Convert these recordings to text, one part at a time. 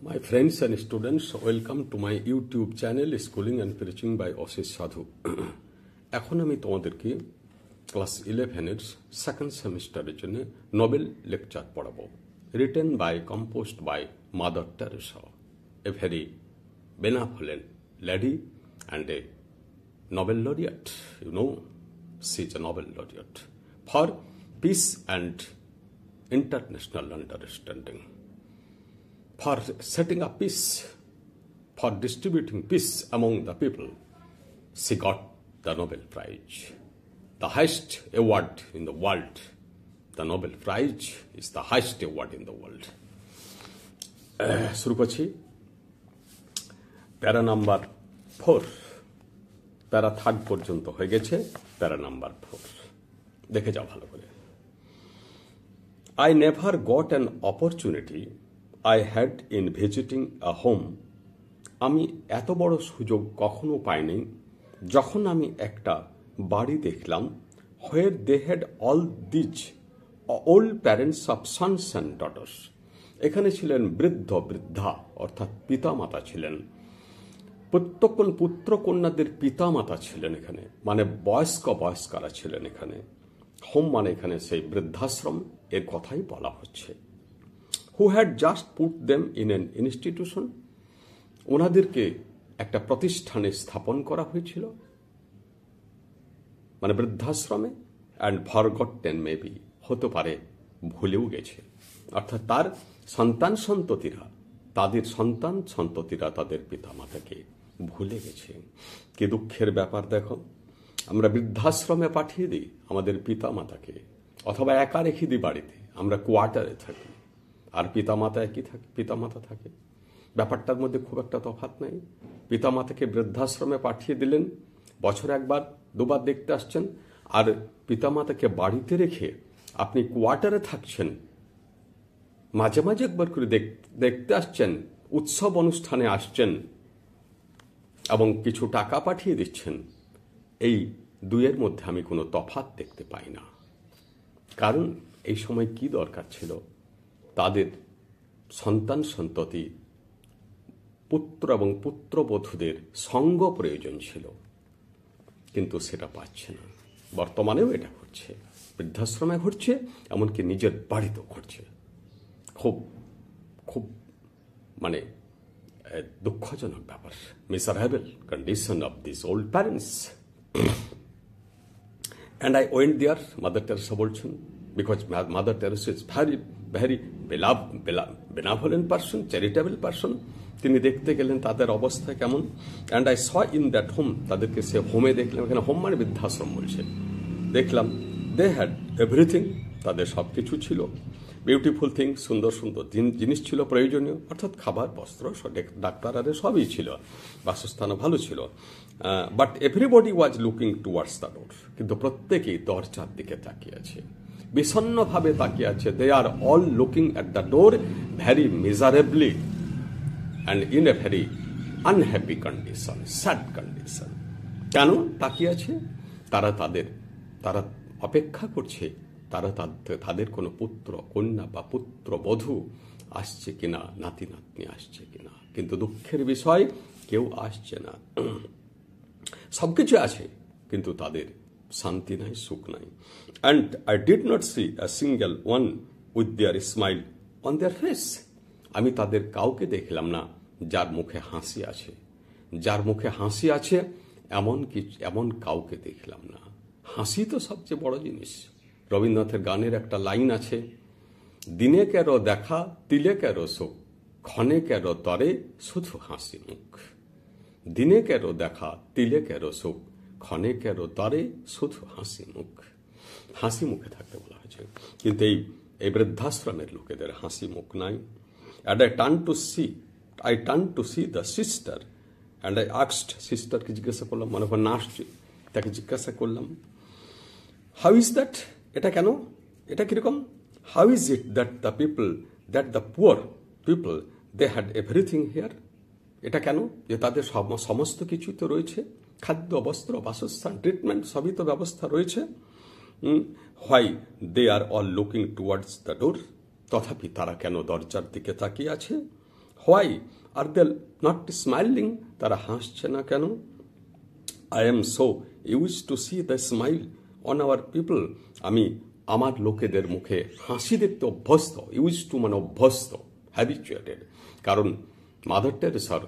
My friends and students, welcome to my YouTube channel Schooling and Preaching by Ashish Sadhu. এখন আমি তোমাদেরকে class 11 এর second সেমিস্টারের জন্য নোবেল লেকচার পড়াবো, written by composed by Mother Teresa, a very benevolent lady and a Nobel laureate. You know, she is a Nobel laureate for peace and international understanding, for setting up peace, for distributing peace among the people. She got the Nobel Prize, the highest award in the world. The Nobel Prize is the highest award in the world. শুরু করছি প্যারা number 4, প্যারা 3 পর্যন্ত হয়ে গেছে, প্যারা number 4 দেখে যাও ভালো করে। I never got an opportunity I had in visiting a home. আমি এত বড় সুযোগ কখনো পাইনি যখন আমি একটা বাড়ি দেখলাম, where they had all these old parents of sons and daughters. এখানে ছিলেন বৃদ্ধ বৃদ্ধা অর্থাৎ পিতামাতা ছিলেন, পুত্র কন্যাদের পিতামাতা ছিলেন এখানে, মানে বয়স্কারা ছিলেন এখানে। হোম মানে এখানে সেই বৃদ্ধাশ্রম, এর কথাই বলা হচ্ছে। who had just put them in an institution, ওনাদেরকে একটা প্রতিষ্ঠানে স্থাপন করা হয়েছিল, মানে বৃদ্ধাশ্রমে, and forgotten maybe, হতে পারে ভুলেও গেছে, অর্থাৎ তার সন্তানসন্ততিরা তাদের পিতামাতাকে ভুলে গেছে। কি দুঃখের ব্যাপার দেখো, আমরা বৃদ্ধাশ্রমে পাঠিয়ে দিই আমাদের পিতামাতাকে, অথবা একা রেখে দিই বাড়িতে, আমরা কোয়ার্টারে থাকি, আর পিতামাতা থাকে। ব্যাপারটার মধ্যে খুব একটা তফাৎ নাই। পিতামাতাকে বৃদ্ধাশ্রমে পাঠিয়ে দিলেন, বছরে একবার দুবার দেখতে আসছেন, আর পিতামাতাকে বাড়িতে রেখে আপনি কোয়ার্টারে থাকছেন, মাঝে মাঝে একবার করে দেখতে আসছেন, উৎসব অনুষ্ঠানে আসছেন এবং কিছু টাকা পাঠিয়ে দিচ্ছেন। এই দুইয়ের মধ্যে আমি কোনো তফাৎ দেখতে পাই না। কারণ এই সময় কি দরকার ছিল, তাদের সন্ততি পুত্র এবং পুত্রবধূদের সঙ্গ প্রয়োজন ছিল, কিন্তু সেটা পাচ্ছে না। বর্তমানেও এটা ঘটছে, বৃদ্ধাশ্রমে ঘটছে, এমনকি নিজের বাড়িতেও ঘটছে। খুব খুব মানে দুঃখজনক ব্যাপার, miserable condition of these old parents. And I went there, Mother Teresa বলছেন, because Mother Teresa is very benevolent person, charitable person. তিনি দেখতে গেলেন তাদের অবস্থা কেমন, and I saw in that home, তাদেরকে সে হোমে দেখলাম, এখানে হোম মানে বৃদ্ধাশ্রম বলছে, দেখলাম they had everything, তাদের সবকিছু ছিল, বিউটিফুল থিং, সুন্দর সুন্দর জিনিস ছিল প্রয়োজনীয়, অর্থাৎ খাবার, বস্ত্র, ডাক্তার আরে সবই ছিল, বাসস্থানও ভালো ছিল। But everybody was looking towards the door, কিন্তু প্রত্যেকেই দরজার দিকে তাকিয়ে আছে, বিষণ্ণভাবে তাকিয়ে আছে। They are all looking at the door very miserably and in a very unhappy condition, sad condition. কেন তাকিয়ে আছে? তারা অপেক্ষা করছে, তাদের কোনো পুত্র কন্যা বা পুত্রবধূ আসছে কিনা, নাতি নাতনি আসছে কিনা, কিন্তু দুঃখের বিষয় কেউ আসছে না। সবকিছু আছে, কিন্তু তাদের শান্তি নাই, সুখ নাই। And I did not C a single one with their smile on their face, আমি তাদের কাউকে দেখলাম না যার মুখে হাসি আছে, এমন কাউকে দেখলাম না। হাসি তো সবচেয়ে বড় জিনিস। রবীন্দ্রনাথের গানের একটা লাইন আছে, দিনে কেরো দেখা তিলে কেরো শোক, ক্ষণে কেরো তরে শুধু হাসি মুখ। দিনে কেরো দেখা তিলে কেরো শোক, ক্ষণে কেরো তরে শুধু হাসি মুখ। হাসি মুখে থাকতে বলা হয়েছে, কিন্তু এই বৃদ্ধাশ্রমের লোকেদের হাসি মুখ নাই। And I turned to see the sister, and I asked, সিস্টারকে জিজ্ঞাসা করলাম, মনে হয় নার্স, তাকে জিজ্ঞাসা করলাম, how is that, এটা কেন, এটা কিরকম? how is it that the poor people they had everything here, এটা কেন যে তাদের সমস্ত কিছুই তো রয়েছে, খাদ্য, বস্ত্র, বাসস্থান, ট্রিটমেন্ট, সবই তো ব্যবস্থা রয়েছে। why they are all looking towards the door, তথাপি তারা কেন দরজার দিকে তাকিয়ে আছে? Why are they not smiling, তারা হাসছে না কেন? I am so use to see the smile on our people, আমি আমার লোকেদের মুখে হাসি দেখতে অভ্যস্ত। ইউজ টু মানে অভ্যস্ত, হ্যাবিচুয়েটেড। কারণ মাদার টেরেসার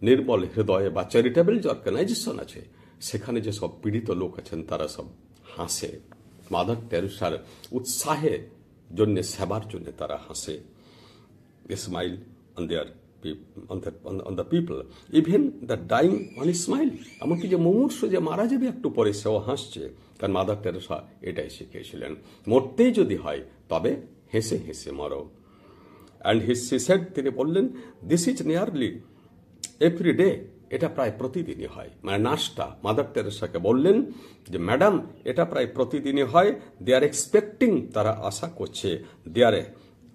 নির্মল হৃদয়ে বা চ্যারিটেবল যে অর্গানাইজেশন আছে, সেখানে যে সব পীড়িত লোক আছেন তারা সব হাসে। মাদার টেরেসার উৎসাহে জন্য, সেবার জন্য তারা হাসে। Smile on their on the people, even the dying on a smile, এমনকি যে মুমূর্ষ যে মারা যাবে একটু পরে সেও হাসছে, কারণ মাদার টেরেসা এটাই শিখিয়েছিলেন, মরতেই যদি হয় তবে হেসে হেসে মরো। অ্যান্ড he said, তিনি বললেন, this is nearly every day, এটা প্রায় প্রতিদিনই হয়। মানে নার্সটা মাদার টেরেসাকে বললেন যে ম্যাডাম এটা প্রায় প্রতিদিনই হয়। দে আর এক্সপেক্টিং, তারা আশা করছে, they are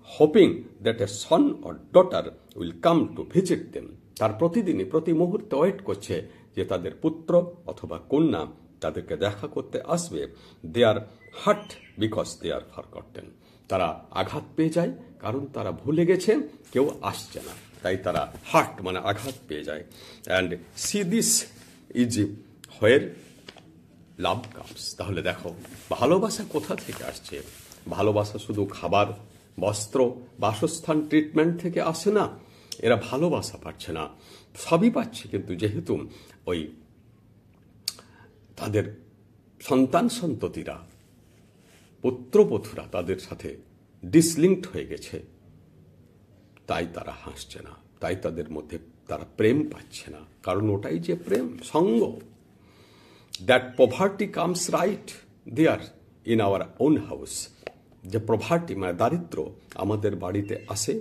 hoping that a son or daughter will come to visit them, তার প্রতিদিনই প্রতি মুহূর্তে ওয়েট করছে যে তাদের পুত্র অথবা কন্যা তাদেরকে দেখা করতে আসবে। They are hurt because they are forgotten, তারা আঘাত পেয়ে যায় কারণ তারা ভুলে গেছে কেউ আসছে না, তাই তারা হার্ট মানে আঘাত পেয়ে যায়। And C this is where love comes, তাহলে দেখো ভালোবাসা কোথা থেকে আসছে। ভালোবাসা শুধু খাবার, বস্ত্র, বাসস্থান, ট্রিটমেন্ট থেকে আসে না। এরা ভালোবাসা পাচ্ছে না, সবই পাচ্ছে, কিন্তু যেহেতু ওই তাদের সন্তান সন্ততিরা, পুত্রবধূরা তাদের সাথে ডিসলিঙ্কড হয়ে গেছে, তাই তারা হাসছে না, তাই তাদের মধ্যে তারা প্রেম পাচ্ছে না। কারণ ওটাই যে প্রেম, সঙ্গ। That poverty comes right there in our own house, যে পভার্টি মানে দারিদ্র আমাদের বাড়িতে আসে।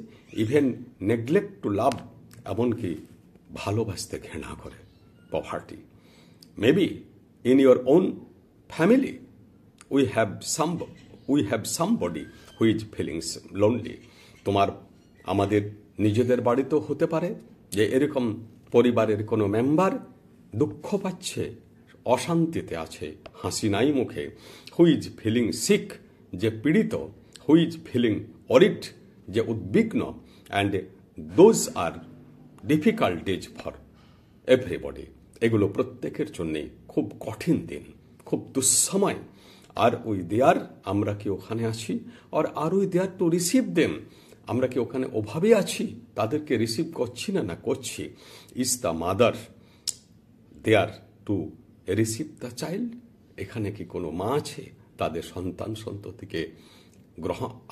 ইভেন নেগলেক্ট টু লাভ, এমনকি ভালোবাসতে ঘৃণা করে poverty. Maybe in your own family we have somebody who is feelings lonely, আমাদের নিজেদের বাড়িতেও হতে পারে যে এরকম পরিবারের কোনো মেম্বার দুঃখ পাচ্ছে, অশান্তিতে আছে, হাসি নাই মুখে। হু ইজ ফিলিং সিক, যে পীড়িত। হু ইজ ফিলিং অরিড, যে উদ্বিগ্ন। And those are difficult days for everybody, এগুলো প্রত্যেকের জন্যে খুব কঠিন দিন, খুব দুঃসময়। আর ওই দেয়ার, আমরা কি ওখানে আছি? আর ওই দেয়ার টু রিসিভ দেম, আমরা কি ওখানে ওভাবে আছি, তাদেরকে রিসিভ করছি না করছি? Is the mother there to receive the child, এখানে কি কোনো মা আছে তাদের সন্তান সন্ততিকে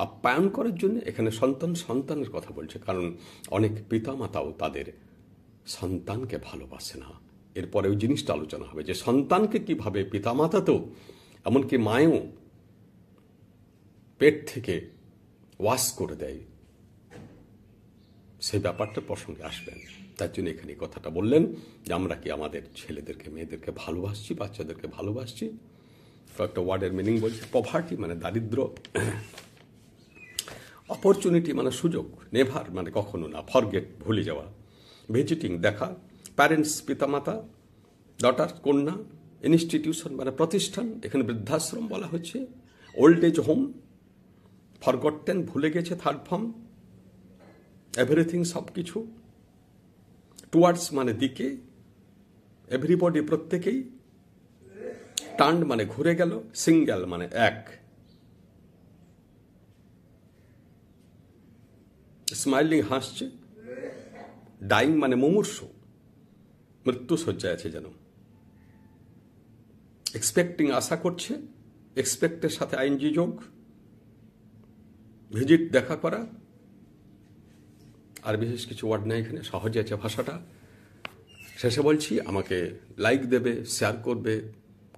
আপ্যায়ন করার জন্য? এখানে সন্তানের কথা বলছে, কারণ অনেক পিতামাতাও তাদের সন্তানকে ভালোবাসে না। এরপরে ওই জিনিসটা আলোচনা হবে যে সন্তানকে কিভাবে পিতামাতাতেও, এমনকি মায়েও পেট থেকে ওয়াশ করে দেয়, সেই ব্যাপারটা প্রসঙ্গে আসবেন। তার জন্য এখানে কথাটা বললেন যে আমরা কি আমাদের ছেলেদেরকে মেয়েদেরকে ভালোবাসছি, বাচ্চাদেরকে ভালোবাসছি। কয়েকটা ওয়ার্ডের মিনিং বলছে। পভার্টি মানে দারিদ্র, অপরচুনিটি মানে সুযোগ, নেভার মানে কখনো না, ফরগেট ভুলে যাওয়া, ভিজিটিং দেখা, প্যারেন্টস পিতামাতা, ডটার কন্যা, ইনস্টিটিউশন মানে প্রতিষ্ঠান, এখানে বৃদ্ধাশ্রম বলা হচ্ছে, ওল্ড এজ হোম, ফরগটেন ভুলে গেছে, থার্ড ফর্ম, এভরিথিং সব কিছু, টুয়ার্ডস মানে দিকে, এভরিবডি প্রত্যেকেই, টার্ন মানে ঘুরে গেল, সিঙ্গেল মানে এক, স্মাইলিং হাসছে, ডাইং মানে মুমূর্ষ, মৃত্যু শয্যায় আছে যেন, এক্সপেক্টিং আশা করছে, এক্সপেক্টের সাথে আইনজি যোগ, ভিজিট দেখা করা, আর বিশেষ কিছু ওয়ার্ড নেই এখানে, সহজে আছে ভাষাটা। শেষে বলছি আমাকে লাইক দেবে, শেয়ার করবে,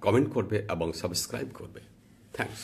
কমেন্ট করবে এবং সাবস্ক্রাইব করবে। থ্যাঙ্কস।